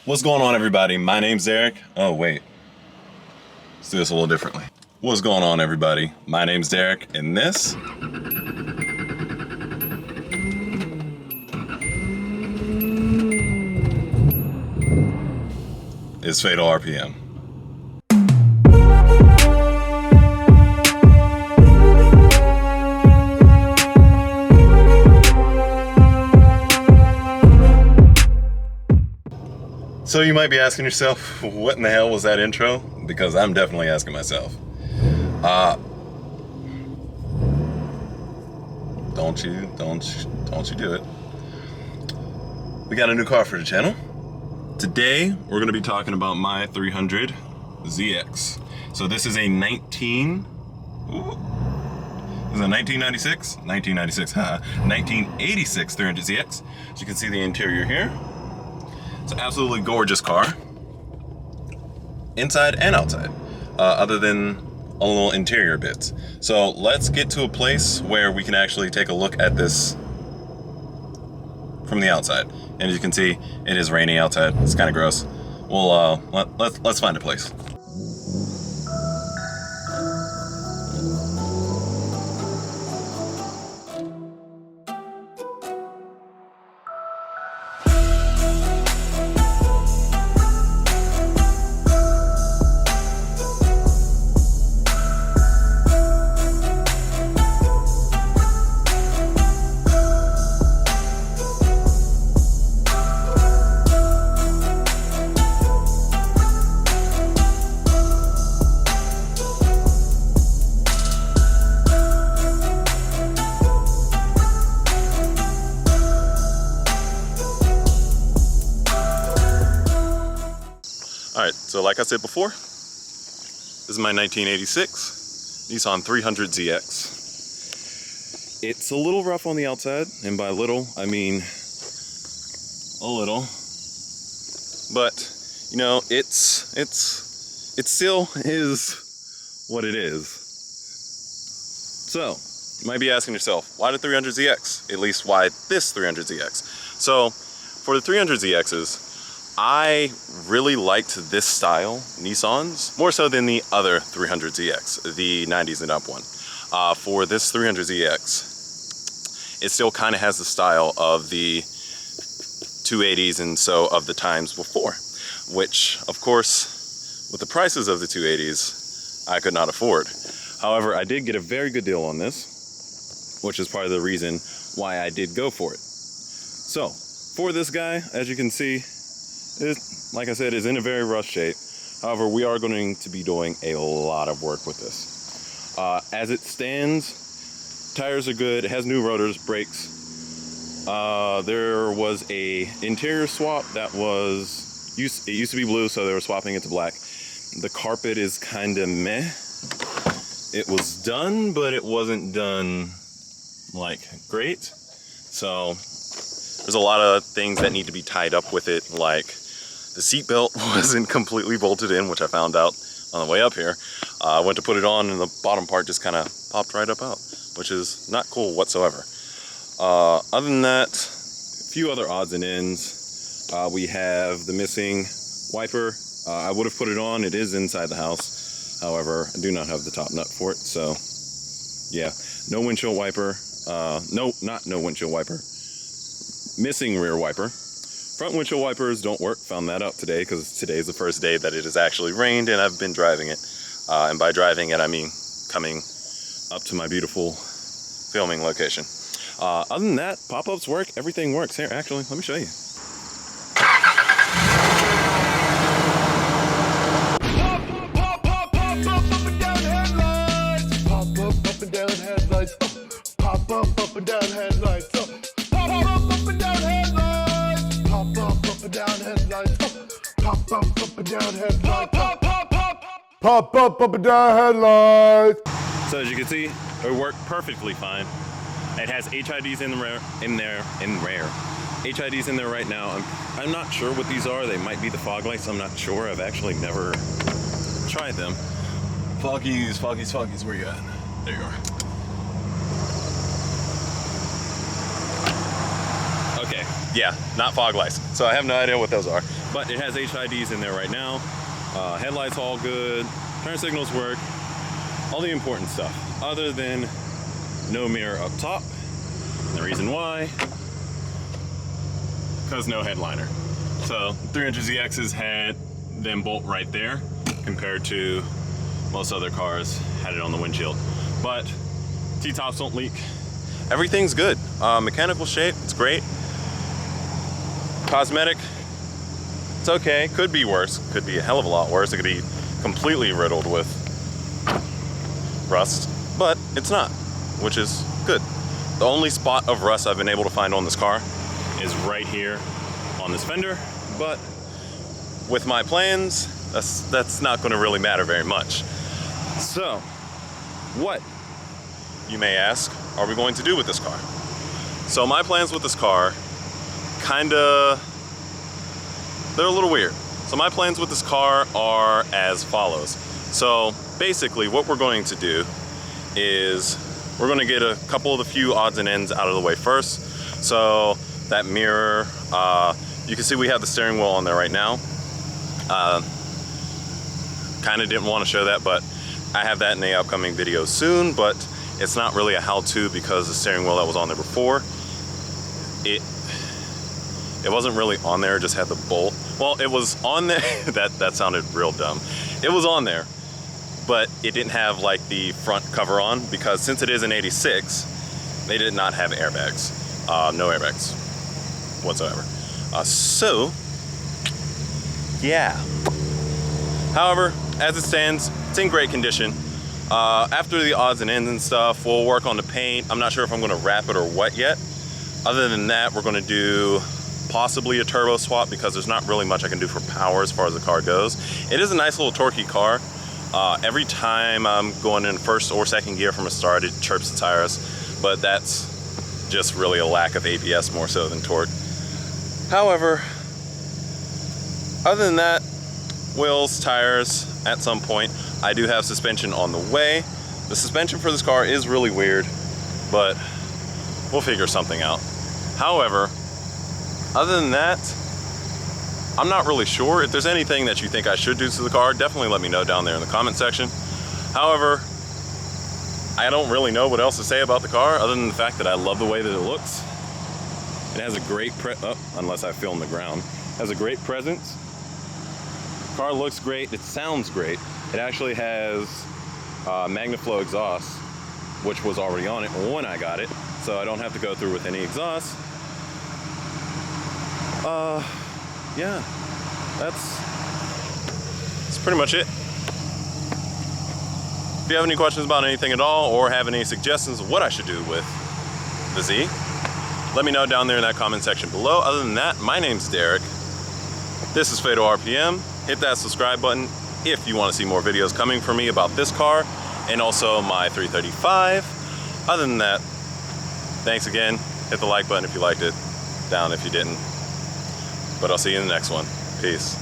What's going on, everybody? My name's Eric. Oh, wait. Let's do this a little differently. What's going on, everybody? My name's Derek, and this is Fatal RPM. So you might be asking yourself, what in the hell was that intro? Because I'm definitely asking myself. Don't you do it. We got a new car for the channel. Today, we're gonna be talking about my 300 ZX. So this is a 1996? 1996, 1986 300 ZX. As you can see the interior here. It's an absolutely gorgeous car, inside and outside, other than a little interior bits. So let's get to a place where we can actually take a look at this from the outside. And as you can see, it is rainy outside. It's kind of gross. Well, let's find a place. Alright, so like I said before, this is my 1986 Nissan 300 ZX. It's a little rough on the outside, and by little, I mean a little. But, you know, it still is what it is. So, you might be asking yourself, why the 300 ZX? At least why this 300 ZX? So, for the 300 ZXs, I really liked this style Nissans more so than the other 300 ZX, the 90s and up one. For this 300 ZX, it still kind of has the style of the 280s and so of the times before, which of course, with the prices of the 280s, I could not afford. However, I did get a very good deal on this, which is part of the reason why I did go for it. So, for this guy, as you can see, it, like I said, is in a very rough shape. However, we are going to be doing a lot of work with this. As it stands, tires are good. It has new rotors, brakes. There was a interior swap that was it used to be blue, so they were swapping it to black. The carpet is kind of meh. It was done, but it wasn't done like great. So there's a lot of things that need to be tied up with it, like the seat belt wasn't completely bolted in, which I found out on the way up here. I went to put it on and the bottom part just kind of popped right up out, which is not cool whatsoever. Other than that, a few other odds and ends. We have the missing wiper. I would have put it on, it is inside the house. However, I do not have the top nut for it, so yeah. No windshield wiper, no windshield wiper. Missing rear wiper. Front windshield wipers don't work, found that out today because today is the first day that it has actually rained and I've been driving it. And by driving it, I mean coming up to my beautiful filming location. Other than that, pop-ups work, everything works. Here, actually, let me show you. Pop up and down headlights. Pop up and down headlights. Pop up and down headlights. Pop up and down headlights. Pop up and down headlights. Pop up and down headlights. So as you can see, it worked perfectly fine. It has HIDs in there. HIDs in there right now. I'm not sure what these are. They might be the fog lights. I'm not sure. I've actually never tried them. Foggies, where you at? There you are. Okay, yeah, not fog lights. So I have no idea what those are. but it has HIDs in there right now. Headlights all good, turn signals work, all the important stuff, other than no mirror up top. And the reason why, because no headliner. So 300ZXs had them bolt right there, compared to most other cars had it on the windshield. But T-tops don't leak. Everything's good. Mechanical shape, it's great. Cosmetic, it's okay. Could be worse. Could be a hell of a lot worse. It could be completely riddled with rust, but it's not, which is good. The only spot of rust I've been able to find on this car is right here on this fender, but with my plans, that's not going to really matter very much. So, what, you may ask, are we going to do with this car? So my plans with this car, they're a little weird. So my plans with this car are as follows. So basically what we're going to do is we're going to get a couple of the few odds and ends out of the way first. So that mirror, you can see we have the steering wheel on there right now. Kind of didn't want to show that, but I have that in a upcoming video soon, but it's not really a how-to because the steering wheel that was on there before, it wasn't really on there, it just had the bolt. Well, it was on there, that sounded real dumb. It was on there, but it didn't have like the front cover on because since it is an 86, they did not have airbags. No airbags whatsoever. So, yeah. However, as it stands, it's in great condition. After the odds and ends and stuff, we'll work on the paint. I'm not sure if I'm gonna wrap it or what yet. Other than that, we're gonna do possibly a turbo swap because there's not really much I can do for power as far as the car goes. It is a nice little torquey car. Every time I'm going in first or second gear from a start, it chirps the tires, but that's just really a lack of ABS more so than torque. However, other than that, wheels, tires, at some point. I do have suspension on the way. The suspension for this car is really weird, but we'll figure something out. However, other than that, I'm not really sure. If there's anything that you think I should do to the car, definitely let me know down there in the comment section. However, I don't really know what else to say about the car other than the fact that I love the way that it looks. It has a great unless I film the ground, has a great presence. Car looks great, it sounds great. It actually has MagnaFlow exhaust, which was already on it when I got it, so I don't have to go through with any exhaust. Yeah, that's pretty much it. If you have any questions about anything at all or have any suggestions of what I should do with the Z, let me know down there in that comment section below. Other than that, my name's Derek. This is Fatal RPM. Hit that subscribe button if you want to see more videos coming from me about this car and also my 335. Other than that, thanks again. Hit the like button if you liked it, down if you didn't. But I'll see you in the next one. Peace.